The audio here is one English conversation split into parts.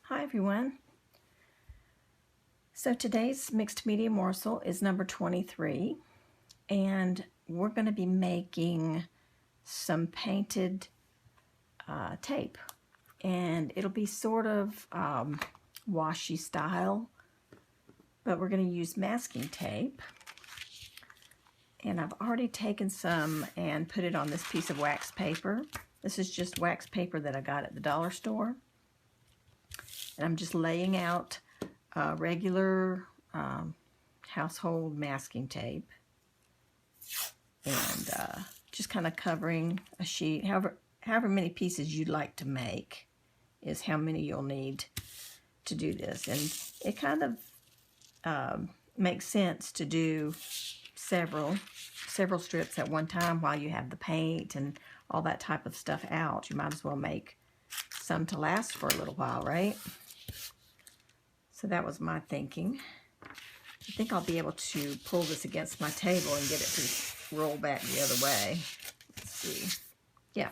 Hi everyone. So today's mixed media morsel is number 23, and we're going to be making some painted tape, and it'll be sort of washi style, but we're going to use masking tape. And I've already taken some and put it on this piece of wax paper. This is just wax paper that I got at the dollar store. And I'm just laying out regular household masking tape and just kind of covering a sheet. However many pieces you'd like to make is how many you'll need to do this. And it kind of makes sense to do several strips at one time while you have the paint and all that type of stuff out. You might as well make some to last for a little while, right? So that was my thinking. I think I'll be able to pull this against my table and get it to roll back the other way. Let's see. Yeah,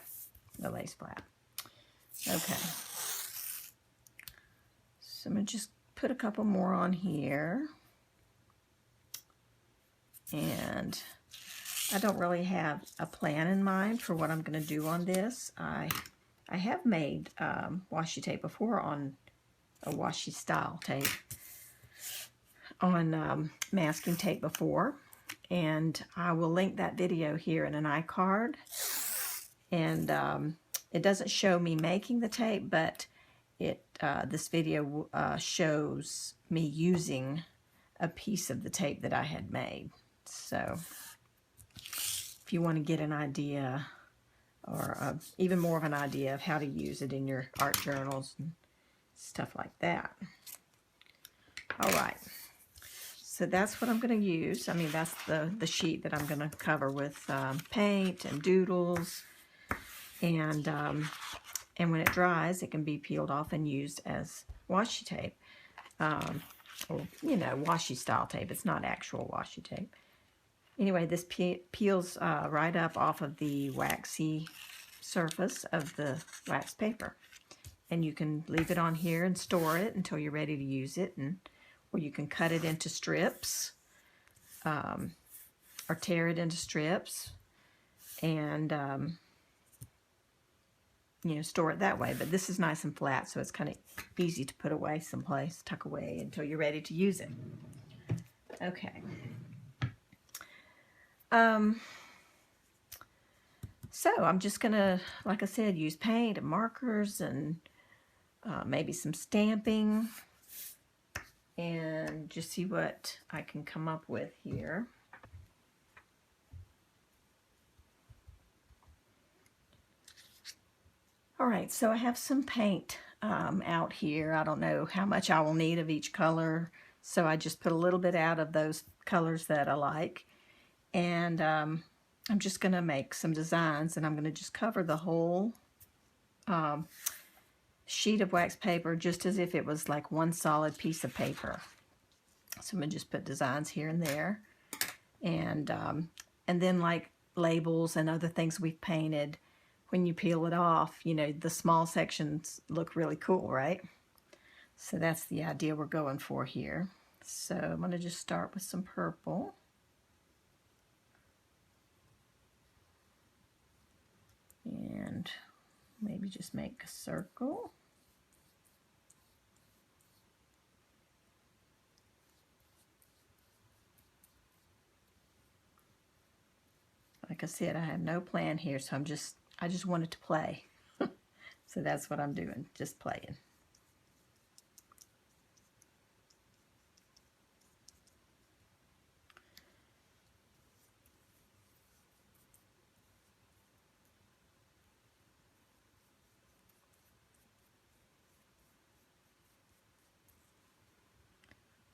the lace flat. Okay. So I'm going to just put a couple more on here. And I don't really have a plan in mind for what I'm going to do on this. I have made washi tape before on a washi style tape on masking tape before, and I will link that video here in an iCard. And it doesn't show me making the tape, but this video shows me using a piece of the tape that I had made. So if you want to get an idea, or even more of an idea of how to use it in your art journals and stuff like that. All right, so that's what I'm going to use. I mean, that's the sheet that I'm going to cover with paint and doodles, and when it dries, it can be peeled off and used as washi tape, or washi style tape. It's not actual washi tape. Anyway, this peels right up off of the waxy surface of the wax paper. And you can leave it on here and store it until you're ready to use it, or you can cut it into strips, or tear it into strips, and store it that way. But this is nice and flat, so it's kind of easy to put away someplace, tuck away until you're ready to use it. Okay. So I'm just gonna, like I said, use paint and markers and maybe some stamping, and just see what I can come up with here. All right, so I have some paint out here. I don't know how much I will need of each color, so I just put a little bit out of those colors that I like. And I'm just going to make some designs, and I'm going to just cover the whole sheet of wax paper just as if it was like one solid piece of paper. So I'm going to just put designs here and there. And then, like labels and other things we've painted, when you peel it off, the small sections look really cool, right? So that's the idea we're going for here. So I'm going to just start with some purple. And maybe just make a circle. Like I said, I have no plan here, so I just wanted to play. So that's what I'm doing, just playing.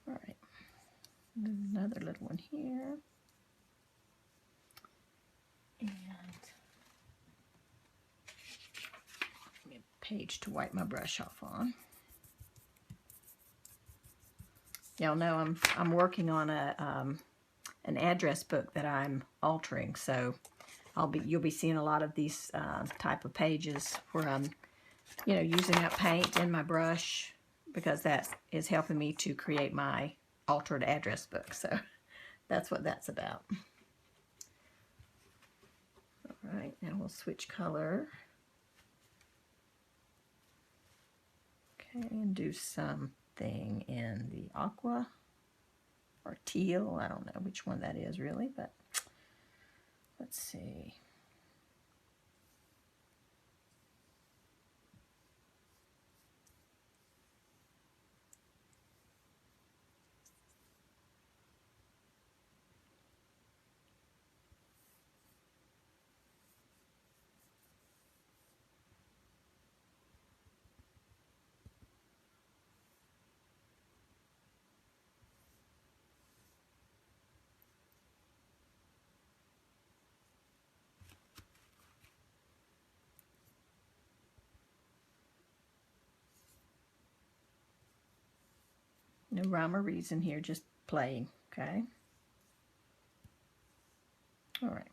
All right, another little one here. And give me a page to wipe my brush off on. Y'all know I'm working on an address book that I'm altering, so you'll be seeing a lot of these type of pages where I'm using up paint in my brush because that is helping me to create my altered address book. So that's what that's about. All right, now we'll switch color. Okay, and do something in the aqua or teal. I don't know which one that is really, but let's see. No rhyme or reason here, just playing, okay? All right.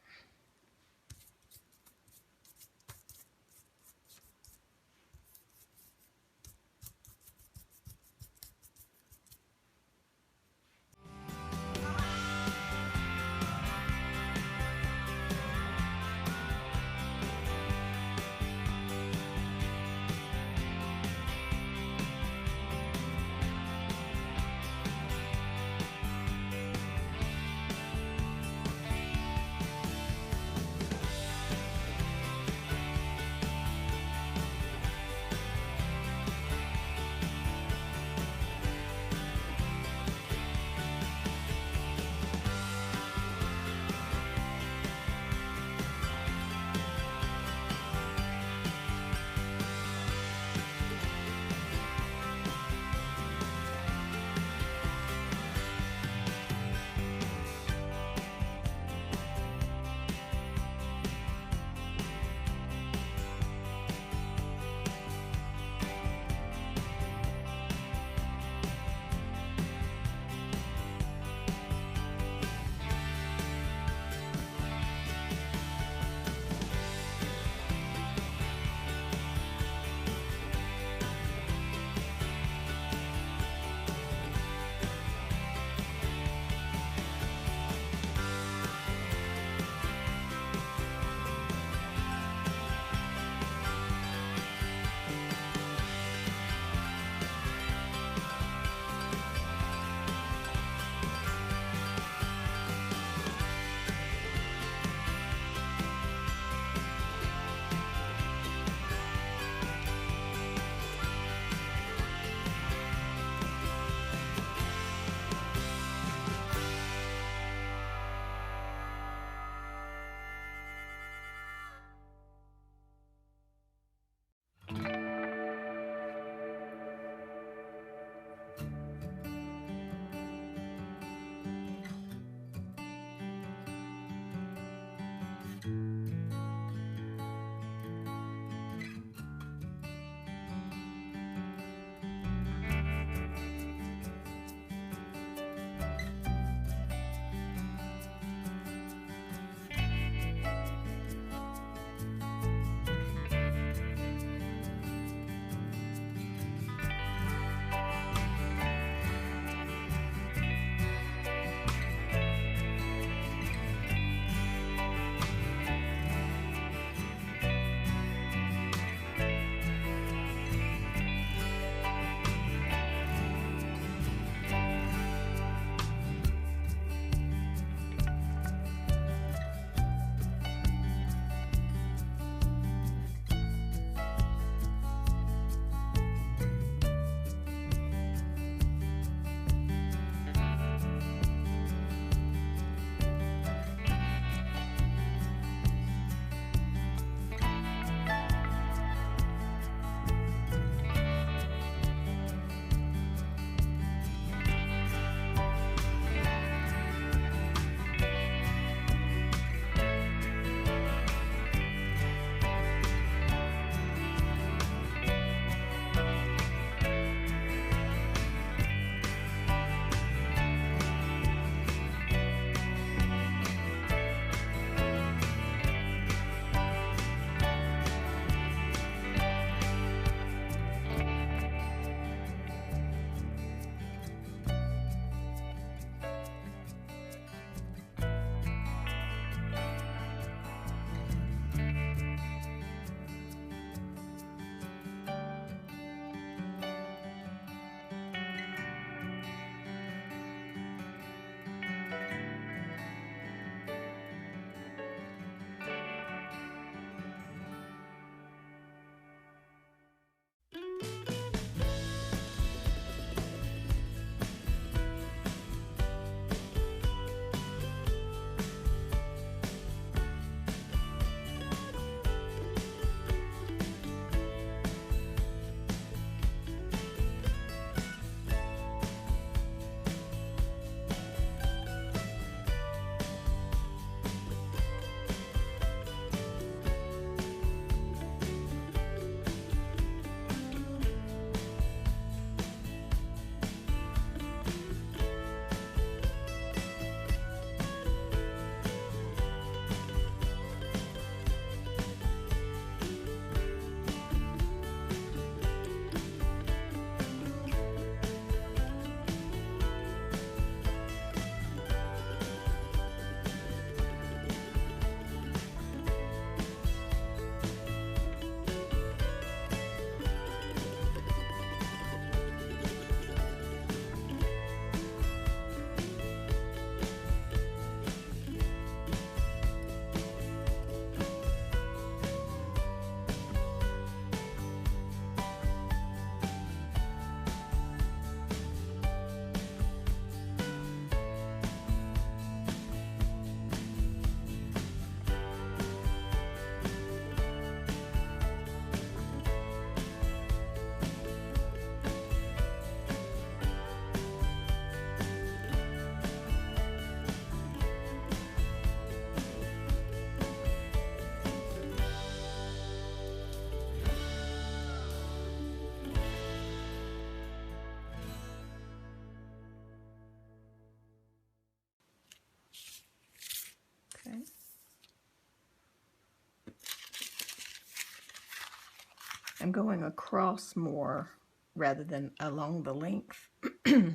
I'm going across more rather than along the length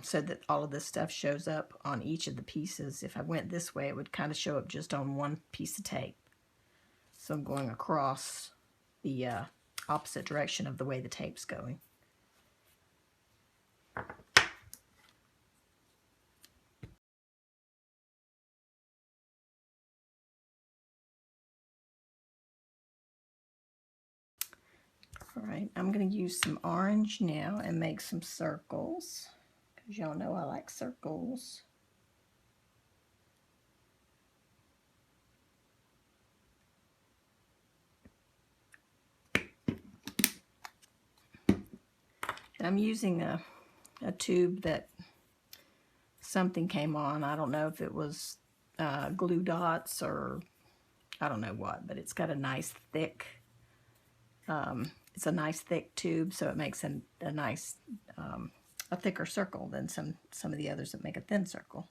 so that all of this stuff shows up on each of the pieces. If I went this way, it would kind of show up just on one piece of tape. So I'm going across the opposite direction of the way the tape's going. All right, I'm going to use some orange now and make some circles, because y'all know I like circles. And I'm using a tube that something came on. I don't know if it was glue dots or I don't know what, but it's got a nice thick, it's a nice thick tube, so it makes a nice, a thicker circle than some of the others that make a thin circle.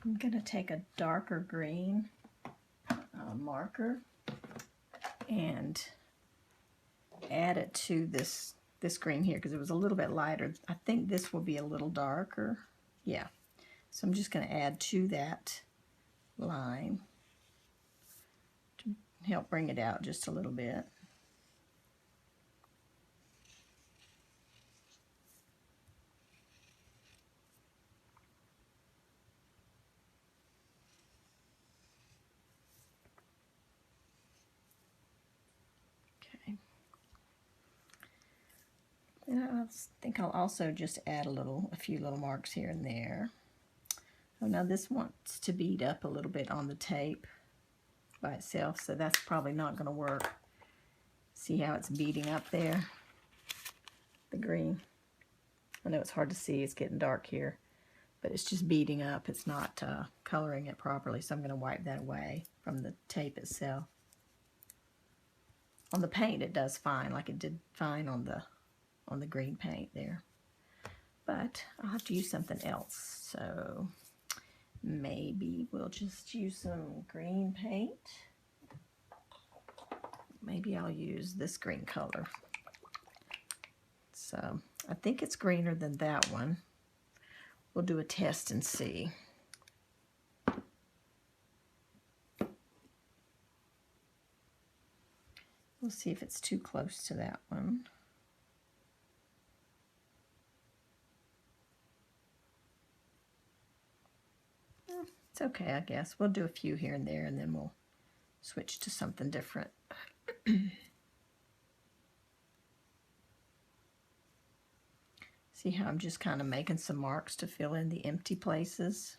I'm going to take a darker green marker and add it to this green here because it was a little bit lighter. I think this will be a little darker. Yeah. So I'm just going to add to that line to help bring it out just a little bit. And I think I'll also just add a few little marks here and there. Oh, now this wants to bead up a little bit on the tape by itself, so that's probably not going to work. See how it's beading up there? The green. I know it's hard to see, it's getting dark here, but it's just beading up. It's not coloring it properly, so I'm going to wipe that away from the tape itself. On the paint it does fine, like it did fine on the green paint there. But I'll have to use something else, so maybe we'll just use some green paint. Maybe I'll use this green color. So I think it's greener than that one. We'll do a test and see. We'll see if it's too close to that one. It's okay, I guess. We'll do a few here and there, and then we'll switch to something different. See how I'm just kind of making some marks to fill in the empty places?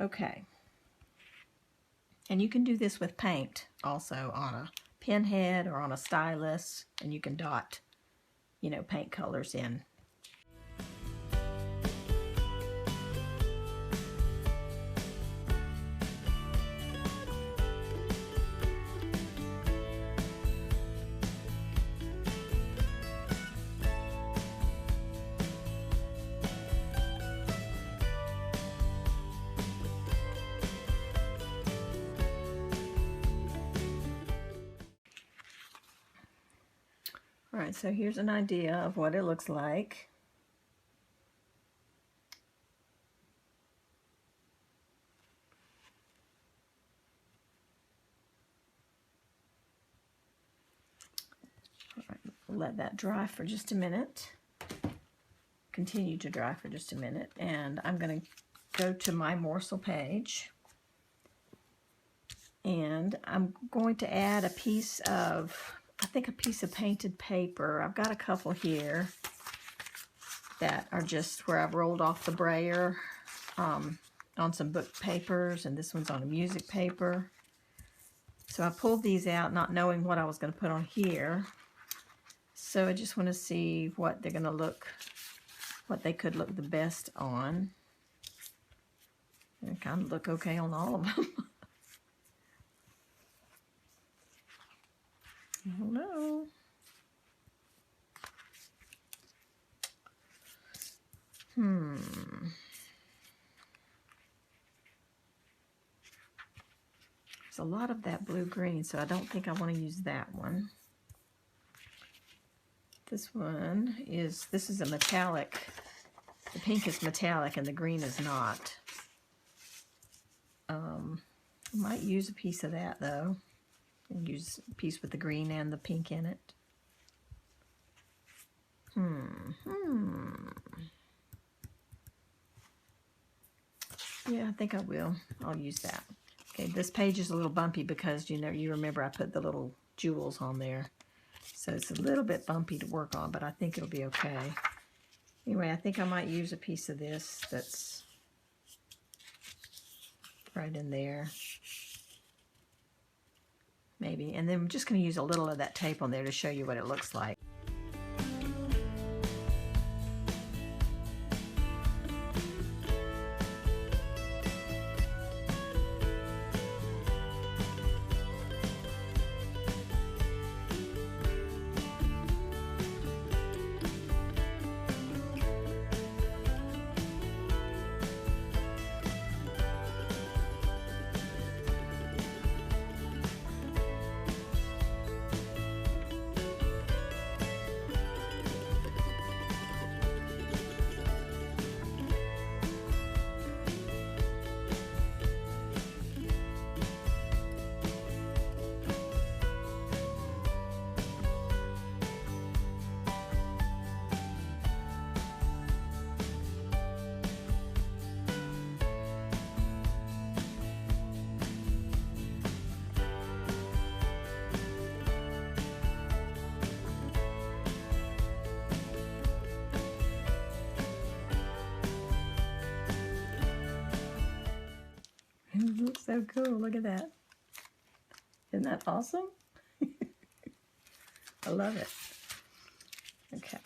Okay. And you can do this with paint also on a pen head or on a stylus, and you can dot, you know, paint colors in. All right, so here's an idea of what it looks like. All right, let that dry for just a minute. Continue to dry for just a minute, and I'm going to go to my morsel page, and I'm going to add a piece of, I think a piece of painted paper. I've got a couple here that are just where I've rolled off the brayer on some book papers, and this one's on a music paper. So I pulled these out not knowing what I was going to put on here. So I just want to see what they're going to look, what they could look the best on. They kind of look okay on all of them. I don't know. There's a lot of that blue-green, so I don't think I want to use that one. This one is, this is a metallic. The pink is metallic and the green is not. I might use a piece of that though. And use a piece with the green and the pink in it. Yeah, I think I will. I'll use that. Okay, this page is a little bumpy because, you know, you remember I put the little jewels on there. So it's a little bit bumpy to work on, but I think it'll be okay. Anyway, I think I might use a piece of this that's right in there. Maybe. And then I'm just going to use a little of that tape on there to show you what it looks like. It looks so cool. Look at that. Isn't that awesome? I love it. Okay.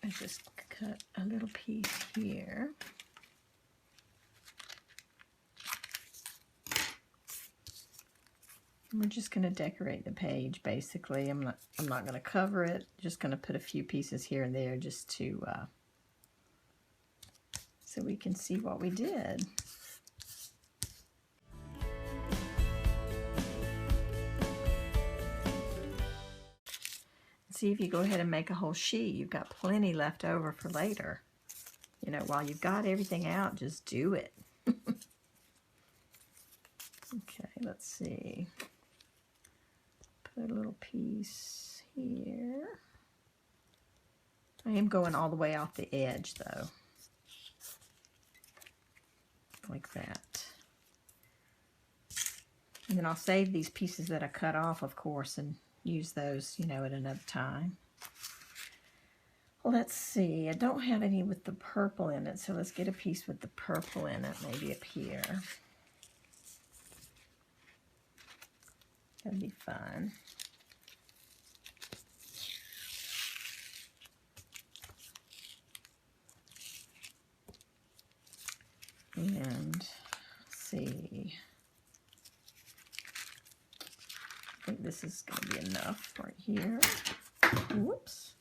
I just cut a little piece here. We're just going to decorate the page basically. I'm not going to cover it. Just going to put a few pieces here and there just to so we can see what we did. See, if you go ahead and make a whole sheet, you've got plenty left over for later. You know, while you've got everything out, just do it. Okay, let's see. Put a little piece here. I am going all the way off the edge though. Like that. And then I'll save these pieces that I cut off, of course, and use those, you know, at another time. Let's see, I don't have any with the purple in it, so let's get a piece with the purple in it, maybe up here. That'd be fun. And let's see, I think this is going to be enough right here. Whoops.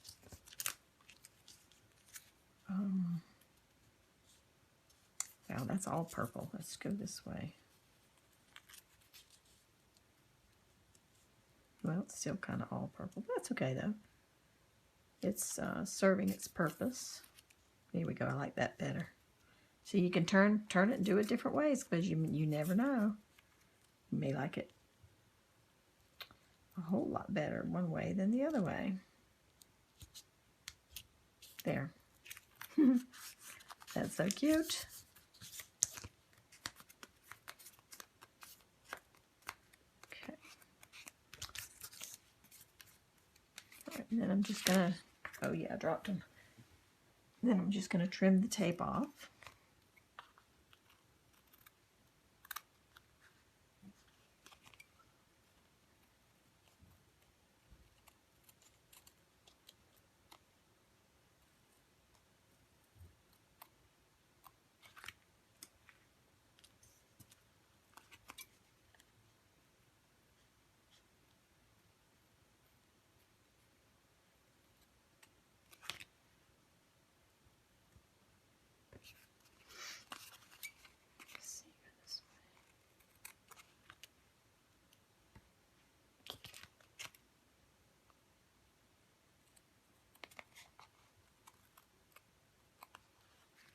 Wow, that's all purple. Let's go this way. Well, it's still kind of all purple. That's okay, though. It's serving its purpose. Here we go. I like that better. So you can turn it and do it different ways, because you never know. You may like it a whole lot better one way than the other way. There. That's so cute. Okay. All right, and then I'm just gonna, oh yeah, I dropped them. Then I'm just gonna trim the tape off.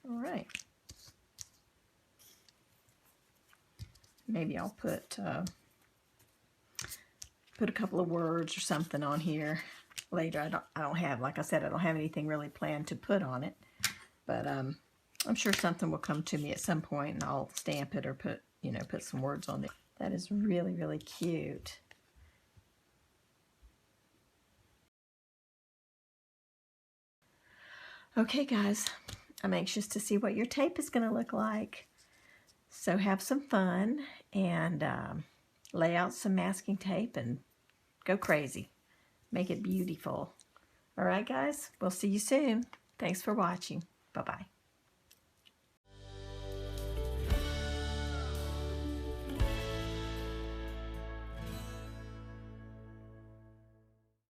All right. Maybe I'll put a couple of words or something on here later. I don't have, like I said, I don't have anything really planned to put on it, but I'm sure something will come to me at some point, and I'll stamp it or put some words on it. That is really, really cute. Okay, guys, I'm anxious to see what your tape is going to look like. So have some fun and lay out some masking tape and go crazy. Make it beautiful. All right, guys, we'll see you soon. Thanks for watching. Bye-bye.